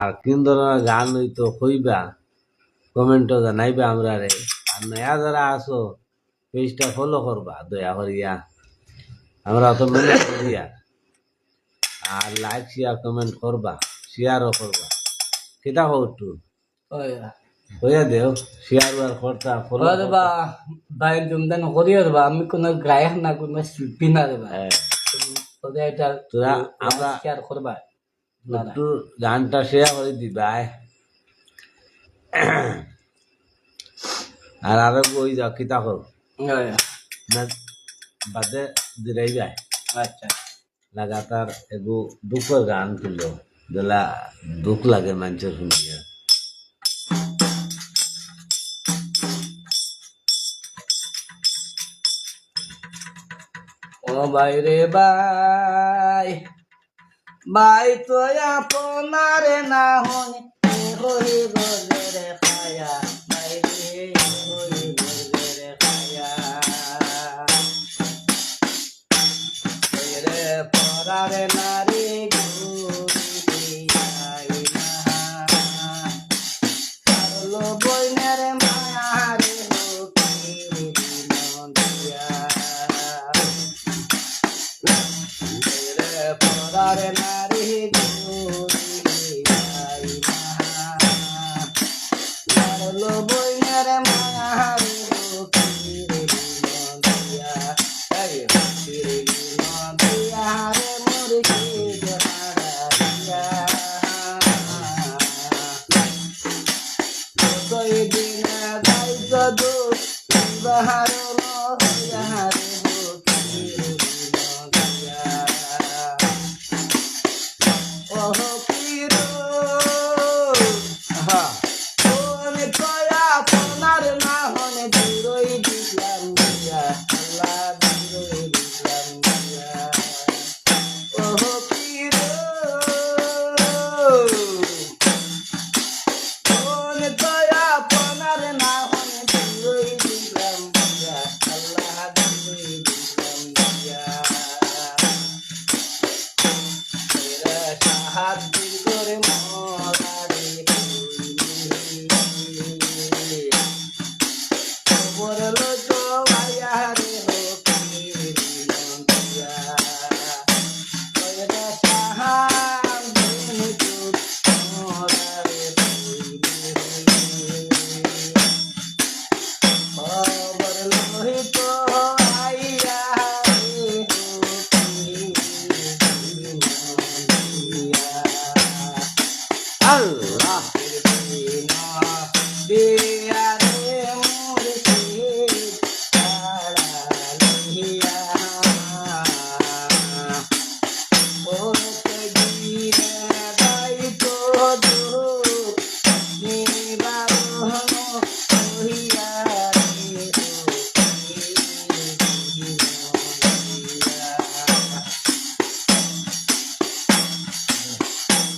আর কিন ধরনের গান হইতো কইবা কমেন্টও জানাইবা আমরা রে। আর নয়া যারা আসো পেজটা ফলো করবা দয়া করিয়া, আমরা তো মেনে করিয়া। আর লাইক শেয়ার কমেন্ট করবা, শেয়ারও করবা। কিতা হটু হইয়া দেও শেয়ার আর করতা ফলো বা ভাই জমদান করিও বা আমি কোনো গায়ক না কোনো শিল্পী না রে ভাই তোদের এটা তোরা আমরা শেয়ার করবা একটু গানটা শেয়ার করে দিবা। আর আরো ওই যাও কিতা কর না বাদে দিরাই যায়। আচ্ছা লাগাতার এগো দুঃখের গান তুলো যেলা দুঃখ লাগে মানুষের শুনিয়া। ও ভাই রে ভাই ভাই তো আপনার না হই হই গলে রে খায়া ভাই রে হই গলে রে খায়া হই রে পরার নারী গুরি আই না কারলো বইনের মায়া রে লোকি নন্দিয়া পরার নারী গুরি আই না কারলো বইনের মায়া রে লোকি নন্দিয়া এই নন্দিয়া রে মুরগি জহারিয়া কই দিন গাই গদু বাহার লহিয়া রে লোকি নন্দিয়া ওহ পীর কোনে কয়া আপনার না হনে দূরই দিলাম দিয়া আল্লাহ দূরই দিলাম দিয়া ওহ পীর কোনে কয়া আপনার না হনে দূরই দিলাম দিয়া আল্লাহ দূরই দিলাম দিয়া সাহায্য করে মরারে খবর লোটো আয়া রে হোকি নন্দিয়া সাহায্য মরারে খবর লোহিত আইয়া রে হোকি আল্লাহ দিয়া রে মুর্শিদ তারালিয়া ওতে গিরে দাইতো দুঃখ নিবারণ হইয়া রে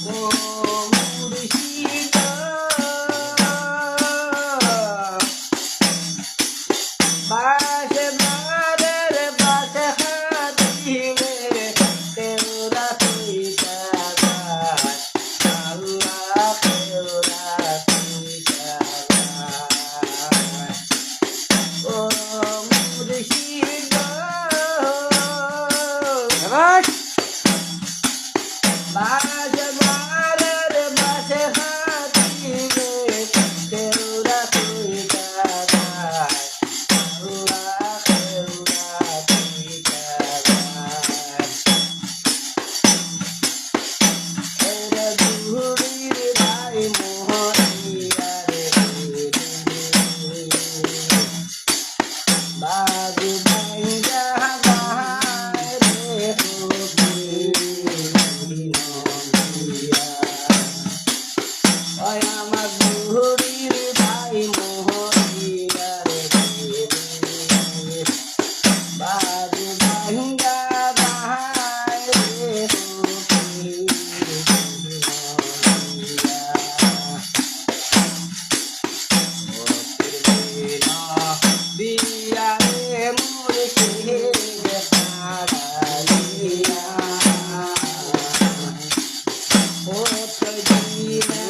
ও মুর্শিদ বাসে মারের বাসে হাতিবে তেরা তুই জাগা আল্লাহ তেরা তুই জাগা ও মুর্শিদ বাসে মারের বাসে হাতিবে তেরা তুই জাগা আল্লাহ তেরা তুই জাগা এরে দুহুরির ভাই মোহরিয়া রে বাজু ভাইয়া ভাই রে হোকি নন্দিয়া ওই আমার দুহুরির ভাই মোহরিয়া রে বাজু ভাইয়া ভাই রে হোকি নন্দিয়া দিয়া রে মুর্শিদ তারালিয়া ওতে গিরে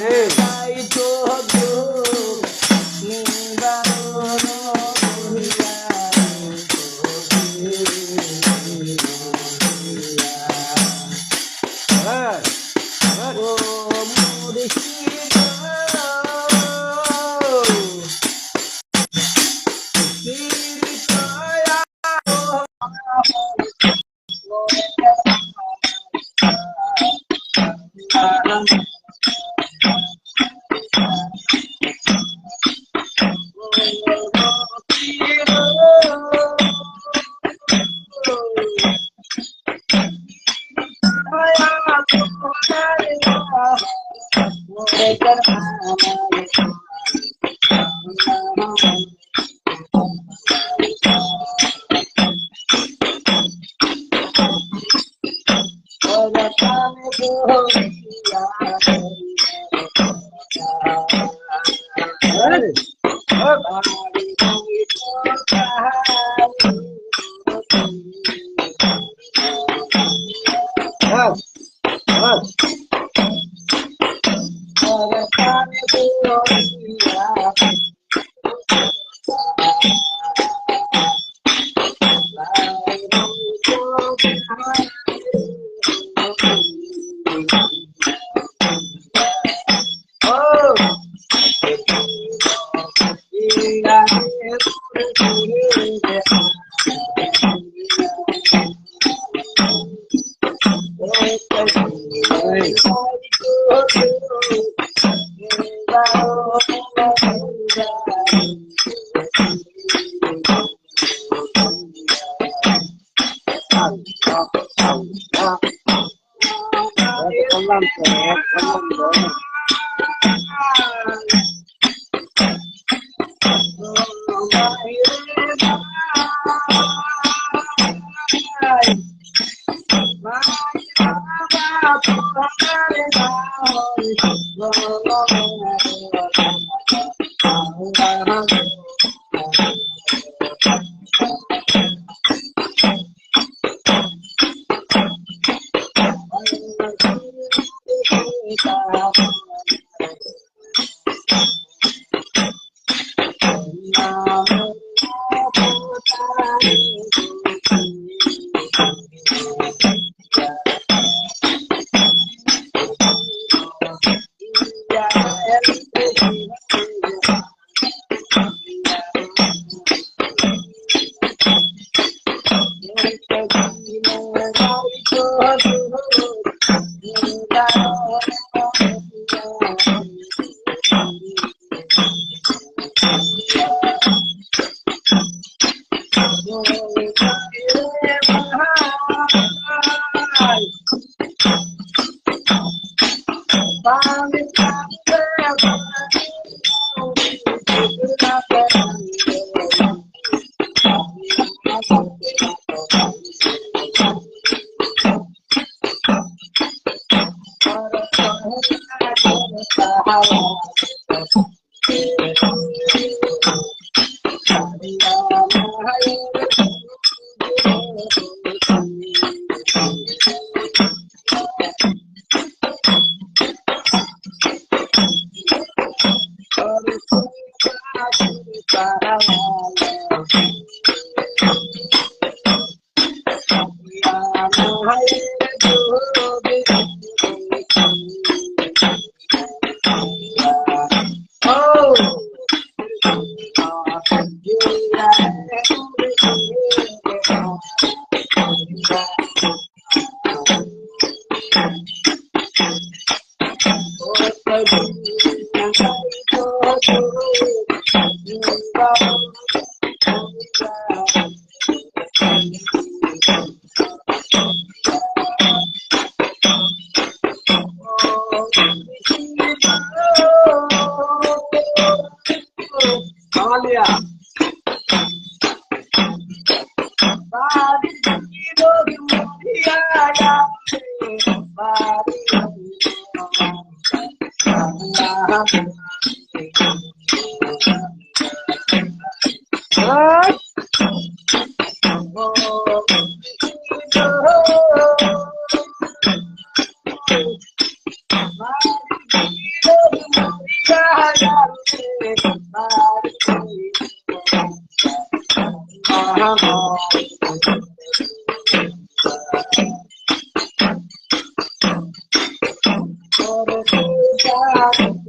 দিয়া